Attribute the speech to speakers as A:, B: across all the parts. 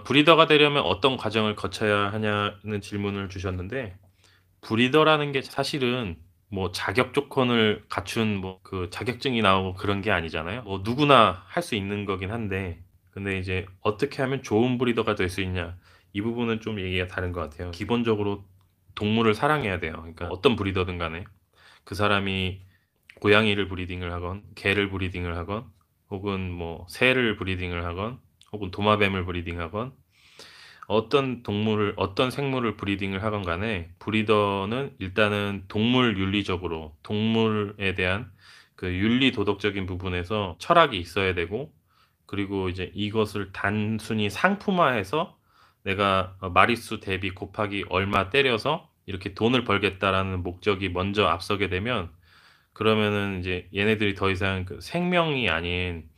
A: 브리더가 되려면 어떤 과정을 거쳐야 하냐는 질문을 주셨는데, 브리더라는 게 사실은 뭐 자격 조건을 갖춘 뭐 그 자격증이 나오고 그런 게 아니잖아요. 뭐 누구나 할 수 있는 거긴 한데, 근데 이제 어떻게 하면 좋은 브리더가 될 수 있냐, 이 부분은 좀 얘기가 다른 것 같아요. 기본적으로 동물을 사랑해야 돼요. 그러니까 어떤 브리더든 간에 그 사람이 고양이를 브리딩을 하건 개를 브리딩을 하건 혹은 뭐 새를 브리딩을 하건 혹은 도마뱀을 브리딩하건 어떤 동물을 어떤 생물을 브리딩을 하건 간에 브리더는 일단은 동물 윤리적으로 동물에 대한 그 윤리 도덕적인 부분에서 철학이 있어야 되고, 그리고 이제 이것을 단순히 상품화해서 내가 마리수 대비 곱하기 얼마 때려서 이렇게 돈을 벌겠다라는 목적이 먼저 앞서게 되면, 그러면은 이제 얘네들이 더 이상 그 생명이 아닌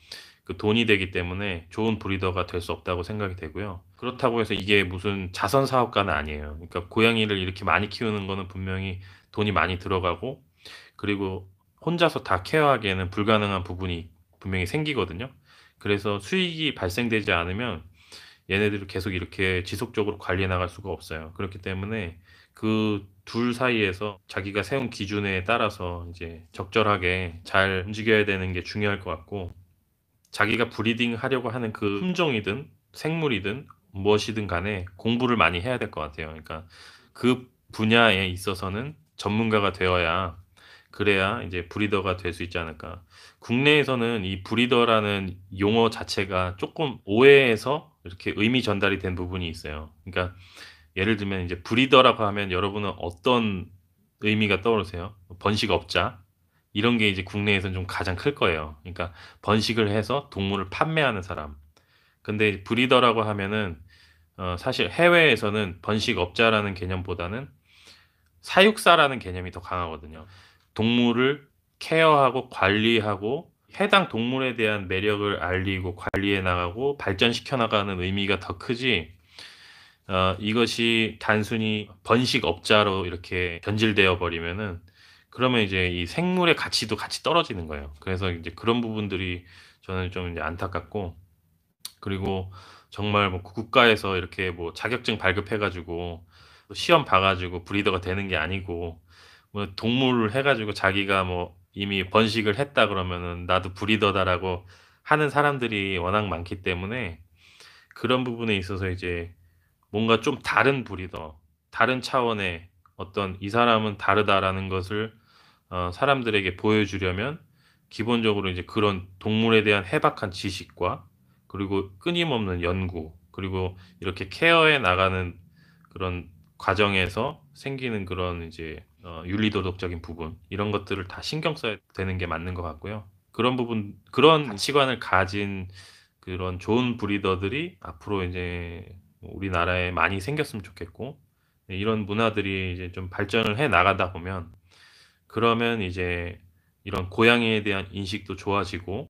A: 그 돈이 되기 때문에 좋은 브리더가 될 수 없다고 생각이 되고요. 그렇다고 해서 이게 무슨 자선 사업가는 아니에요. 그러니까 고양이를 이렇게 많이 키우는 거는 분명히 돈이 많이 들어가고, 그리고 혼자서 다 케어하기에는 불가능한 부분이 분명히 생기거든요. 그래서 수익이 발생되지 않으면 얘네들을 계속 이렇게 지속적으로 관리해 나갈 수가 없어요. 그렇기 때문에 그 둘 사이에서 자기가 세운 기준에 따라서 이제 적절하게 잘 움직여야 되는 게 중요할 것 같고, 자기가 브리딩 하려고 하는 그 품종이든 생물이든 무엇이든 간에 공부를 많이 해야 될 것 같아요. 그러니까 그 분야에 있어서는 전문가가 되어야, 그래야 이제 브리더가 될 수 있지 않을까. 국내에서는 이 브리더라는 용어 자체가 조금 오해해서 이렇게 의미 전달이 된 부분이 있어요. 그러니까 예를 들면 이제 브리더라고 하면 여러분은 어떤 의미가 떠오르세요? 번식업자, 이런 게 이제 국내에서는 좀 가장 클 거예요. 그러니까 번식을 해서 동물을 판매하는 사람. 근데 브리더라고 하면은 사실 해외에서는 번식업자라는 개념보다는 사육사라는 개념이 더 강하거든요. 동물을 케어하고 관리하고 해당 동물에 대한 매력을 알리고 관리해 나가고 발전시켜 나가는 의미가 더 크지, 이것이 단순히 번식업자로 이렇게 변질되어 버리면은, 그러면 이제 이 생물의 가치도 같이 떨어지는 거예요. 그래서 이제 그런 부분들이 저는 좀 이제 안타깝고, 그리고 정말 뭐 국가에서 이렇게 뭐 자격증 발급해 가지고 또 시험 봐 가지고 브리더가 되는 게 아니고, 뭐 동물을 해 가지고 자기가 뭐 이미 번식을 했다 그러면은 '나도 브리더다.'라고 하는 사람들이 워낙 많기 때문에, 그런 부분에 있어서 이제 뭔가 좀 다른 브리더, 다른 차원의 어떤 '이 사람은 다르다.'라는 것을 사람들에게 보여주려면 기본적으로 이제 그런 동물에 대한 해박한 지식과, 그리고 끊임없는 연구, 그리고 이렇게 케어해 나가는 그런 과정에서 생기는 그런 이제 윤리도덕적인 부분, 이런 것들을 다 신경 써야 되는 게 맞는 것 같고요. 그런 부분, 그런 가치관을 가진 그런 좋은 브리더들이 앞으로 이제 우리나라에 많이 생겼으면 좋겠고, 네, 이런 문화들이 이제 좀 발전을 해 나가다 보면, 그러면 이제 이런 고양이에 대한 인식도 좋아지고,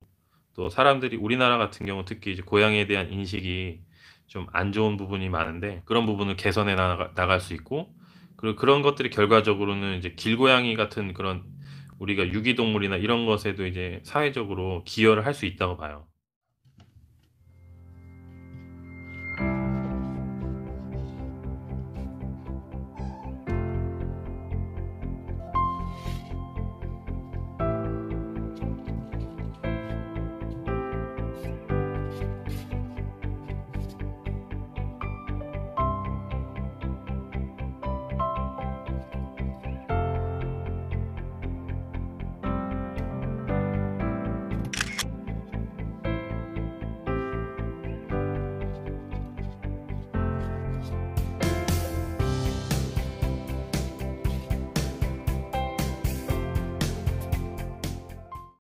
A: 또 사람들이 우리나라 같은 경우 특히 이제 고양이에 대한 인식이 좀 안 좋은 부분이 많은데, 그런 부분을 개선해 나갈 수 있고, 그리고 그런 것들이 결과적으로는 이제 길고양이 같은 그런 우리가 유기동물이나 이런 것에도 이제 사회적으로 기여를 할 수 있다고 봐요.